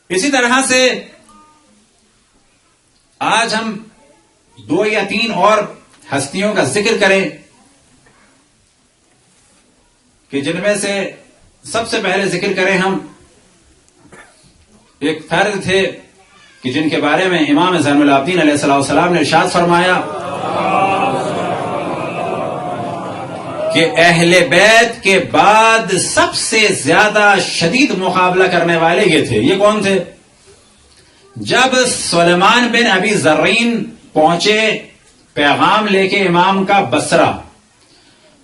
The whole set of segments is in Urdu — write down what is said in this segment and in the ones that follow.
اسی طرح سے آج ہم 2 یا 3 اور ہستیوں کا ذکر کریں کہ جن میں سے سب سے پہلے ذکر کریں ہم ایک فرد تھے کہ جن کے بارے میں امام زین العابدین علیہ السلام نے ارشاد فرمایا کہ اہل بیت کے بعد سب سے زیادہ شدید مقابلہ کرنے والے یہ تھے. یہ کون تھے؟ جب سلیمان بن ابی زرین پہنچے پیغام لے کے امام کا بصرہ،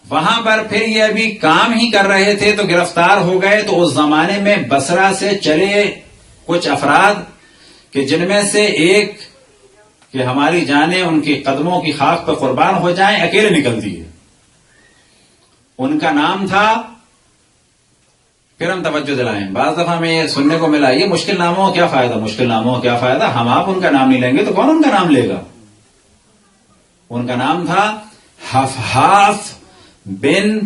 وہاں پر پھر یہ ابھی کام ہی کر رہے تھے تو گرفتار ہو گئے. تو اس زمانے میں بصرہ سے چلے کچھ افراد کہ جن میں سے ایک کہ ہماری جانیں ان کی قدموں کی خاک پہ قربان ہو جائیں، اکیلے نکلتی ہے. ان کا نام تھا، پھر ہم توجہ دلائیں، بعض دفعہ ہمیں یہ سننے کو ملا یہ مشکل ناموں کا کیا فائدہ، مشکل ناموں کا کیا فائدہ، ہم آپ ان کا نام نہیں لیں گے تو کون ان کا نام لے گا. ان کا نام تھا حفحاف بن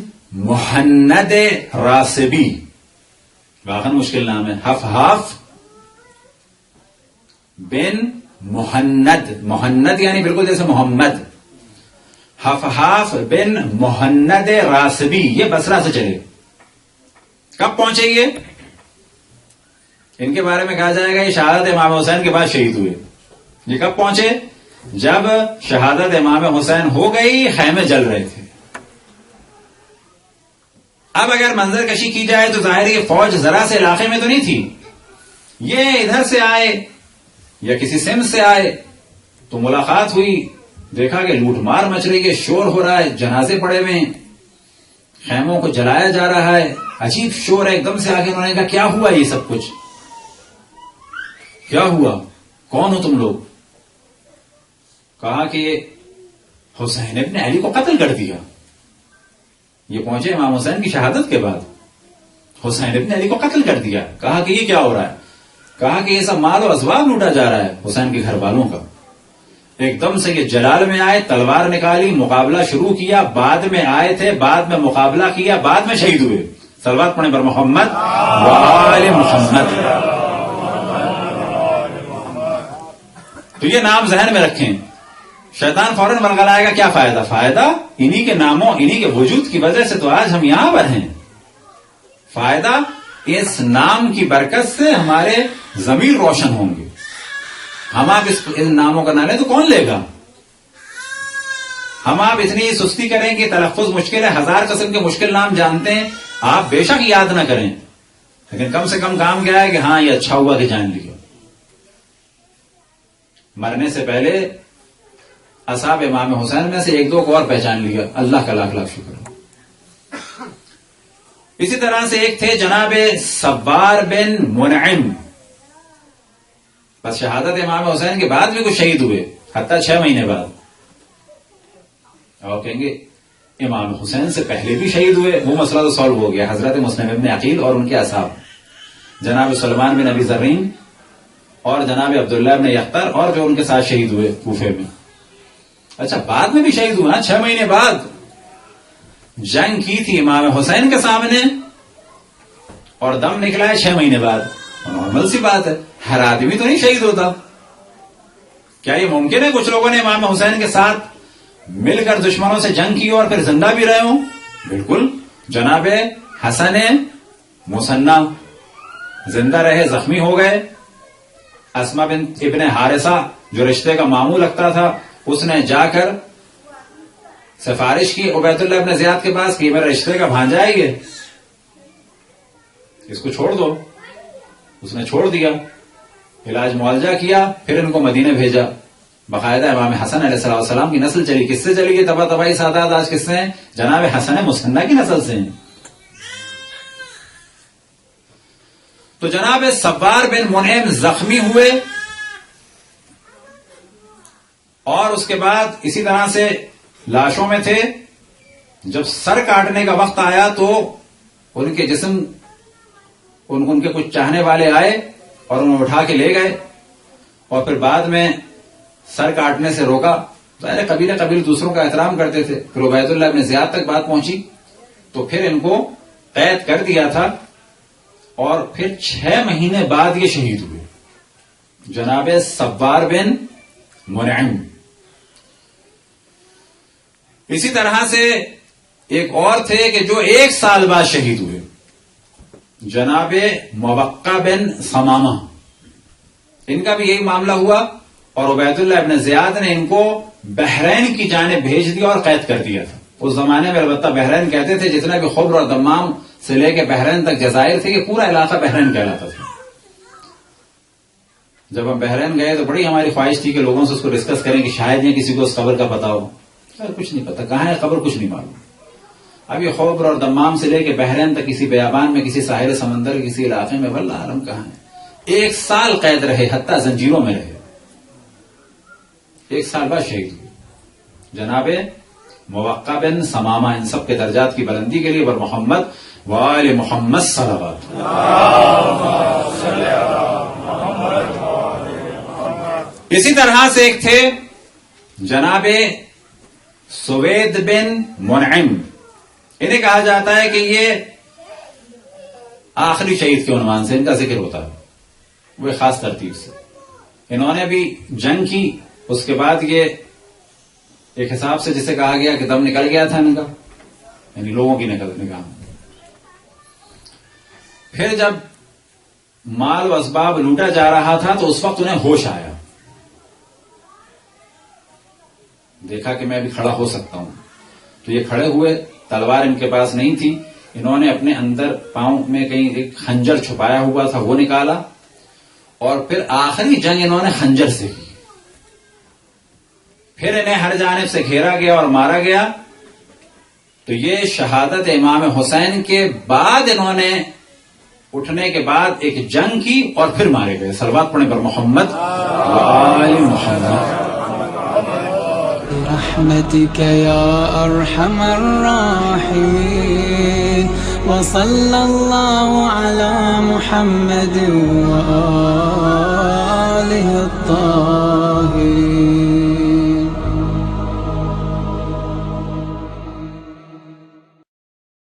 محند راسبی. واقعا مشکل نام ہے، حفحاف بن محند. محند یعنی بالکل جیسے محمد. حفحاف بن محند راسبی یہ بصرہ سے چلے. کب پہنچے یہ؟ ان کے بارے میں کہا جائے گا یہ شہادت امام حسین کے بعد شہید ہوئے. یہ کب پہنچے؟ جب شہادت امام حسین ہو گئی، خیمے جل رہے تھے. اب اگر منظر کشی کی جائے تو ظاہر یہ فوج ذرا سے علاقے میں تو نہیں تھی. یہ ادھر سے آئے یا کسی سمت سے آئے تو ملاقات ہوئی، دیکھا کہ لوٹ مار مچ رہی ہے، شور ہو رہا ہے، جنازے پڑے ہوئے ہیں، خیموں کو جلایا جا رہا ہے، عجیب شور ہے. ایک دم سے آگے انہوں نے کہا کیا ہوا یہ سب کچھ، کیا ہوا، کون ہو تم لوگ؟ کہا کہ حسین ابن علی کو قتل کر دیا. یہ پہنچے امام حسین کی شہادت کے بعد، حسین ابن علی کو قتل کر دیا. کہا کہ یہ کیا ہو رہا ہے؟ کہا کہ یہ سب مال و ازواج لوٹا جا رہا ہے حسین کے گھر والوں کا. ایک دم سے یہ جلال میں آئے، تلوار نکالی، مقابلہ شروع کیا. بعد میں آئے تھے، بعد میں مقابلہ کیا، بعد میں شہید ہوئے. صلوات پڑھیں پر محمد وآل محمد. تو یہ نام ذہن میں رکھیں. شیطان فوراً برگلائے گا کیا فائدہ؟ فائدہ انہی کے ناموں، انہی کے وجود کی وجہ سے تو آج ہم یہاں پر ہیں. فائدہ اس نام کی برکت سے ہمارے ضمیر روشن ہوں گے. ہم آپ ان ناموں کا نہ لیں تو کون لے گا؟ ہم آپ اتنی سستی کریں کہ تلفظ مشکل ہے، 1000 قسم کے مشکل نام جانتے ہیں، آپ بے شک یاد نہ کریں، لیکن کم سے کم کام کیا ہے کہ ہاں یہ اچھا ہوا کہ جان لیا. مرنے سے پہلے اصحاب امام حسین میں سے 1-2 کو اور پہچان لیا، اللہ کا لاکھ لاکھ شکر. اسی طرح سے ایک تھے جناب سبار بن منعم. بس شہادت امام حسین کے بعد بھی کچھ شہید ہوئے، حتیٰ 6 مہینے بعد. اور کہیں گے امام حسین سے پہلے بھی شہید ہوئے، وہ مسئلہ تو سالو ہو گیا. حضرت مسلم ابن عقیل اور ان کے اصحاب، جناب سلیمان بن ابی زرین اور جناب عبداللہ بن یختر، اور جو ان کے ساتھ شہید ہوئے کوفے میں. اچھا بعد میں بھی شہید ہوئے، 6 مہینے بعد. جنگ کی تھی امام حسین کے سامنے اور دم نکلا ہے 6 مہینے بعد. نارمل سی بات ہے، ہر آدمی تو نہیں شہید ہوتا. کیا یہ ممکن ہے کچھ لوگوں نے امام حسین کے ساتھ مل کر دشمنوں سے جنگ کی اور پھر زندہ بھی رہے ہوں؟ بالکل. جناب حسن مثنی زندہ رہے، زخمی ہو گئے. اسما بنت ابن حارثہ جو رشتے کا ماموں لگتا تھا، اس نے جا کر سفارش کی عبید اللہ ابن زیاد کے پاس کہ میرے رشتے کا بھانجا ہے یہ، اس کو چھوڑ دو. اس نے چھوڑ دیا، علاج معالجہ کیا، پھر ان کو مدینے بھیجا. باقاعدہ امام حسن علیہ السلام کی نسل چلی. کس سے چلی؟ تبا تبائی سادات آج کس سے ہیں؟ جناب حسن مثنی کی نسل سے ہیں. تو جناب سبار بن منعم زخمی ہوئے، اور اس کے بعد اسی طرح سے لاشوں میں تھے. جب سر کاٹنے کا وقت آیا تو ان کے جسم ان کے کچھ چاہنے والے آئے اور انہیں اٹھا کے لے گئے، اور پھر بعد میں سر کاٹنے سے روکا. ظاہر قبیلے دوسروں کا احترام کرتے تھے. پھر عبید اللہ ابن زیاد تک بات پہنچی تو پھر ان کو قید کر دیا تھا، اور پھر 6 مہینے بعد یہ شہید ہوئے. جناب سوار بن منعم. اسی طرح سے ایک اور تھے کہ جو 1 سال بعد شہید ہوئے، جناب موقع بن ثمامہ. ان کا بھی یہی معاملہ ہوا اور عبید اللہ ابن زیاد نے ان کو بحرین کی جانب بھیج دیا اور قید کر دیا تھا. اس زمانے میں البتہ بحرین کہتے تھے، جتنا بھی خبر اور دمام سے لے کے بحرین تک جزائر تھے، یہ پورا علاقہ بحرین کہلاتا تھا. جب ہم بحرین گئے تو بڑی ہماری خواہش تھی کہ لوگوں سے اس کو ڈسکس کریں کہ شاید یہ کسی کو اس خبر کا پتا ہو. کچھ نہیں پتا، کہاں ہے خبر کچھ نہیں معلوم. اب یہ خبر اور دمام سے لے کے بحرین تک کسی بیابان میں، کسی ساحل سمندر کسی علاقے میں، واللہ عالم کہاں ہے. 1 سال قید رہے، حتیٰ زنجیروں میں رہے. 1 سال بعد شہید ہوئے. جناب موقع بن ثمامہ. ان سب کے درجات کی بلندی کے لیے بر محمد وآل محمد صلوات. اسی طرح سے ایک تھے جناب سوید بن منعم. انہیں کہا جاتا ہے کہ یہ آخری شہید کے عنوان سے ان کا ذکر ہوتا ہے، وہ خاص ترتیب سے. انہوں نے بھی جنگ کی، اس کے بعد یہ ایک حساب سے جسے کہا گیا کہ دم نکل گیا تھا ان کا، یعنی لوگوں کی نگاہ. پھر جب مال و اسباب لوٹا جا رہا تھا تو اس وقت انہیں ہوش آیا، دیکھا کہ میں بھی کھڑا ہو سکتا ہوں. تو یہ کھڑے ہوئے، تلوار ان کے پاس نہیں تھی. انہوں نے اپنے اندر پاؤں میں کہیں ایک خنجر چھپایا ہوا تھا، وہ نکالا، اور پھر آخری جنگ انہوں نے خنجر سے کی. پھر انہیں ہر جانب سے گھیرا گیا اور مارا گیا. تو یہ شہادت امام حسین کے بعد انہوں نے اٹھنے کے بعد ایک جنگ کی اور پھر مارے گئے. صلوات پڑھیں پر محمد وآل محمد. برحمتك يا أرحم الراحمين وصلى الله على محمد وآله الطاهرين.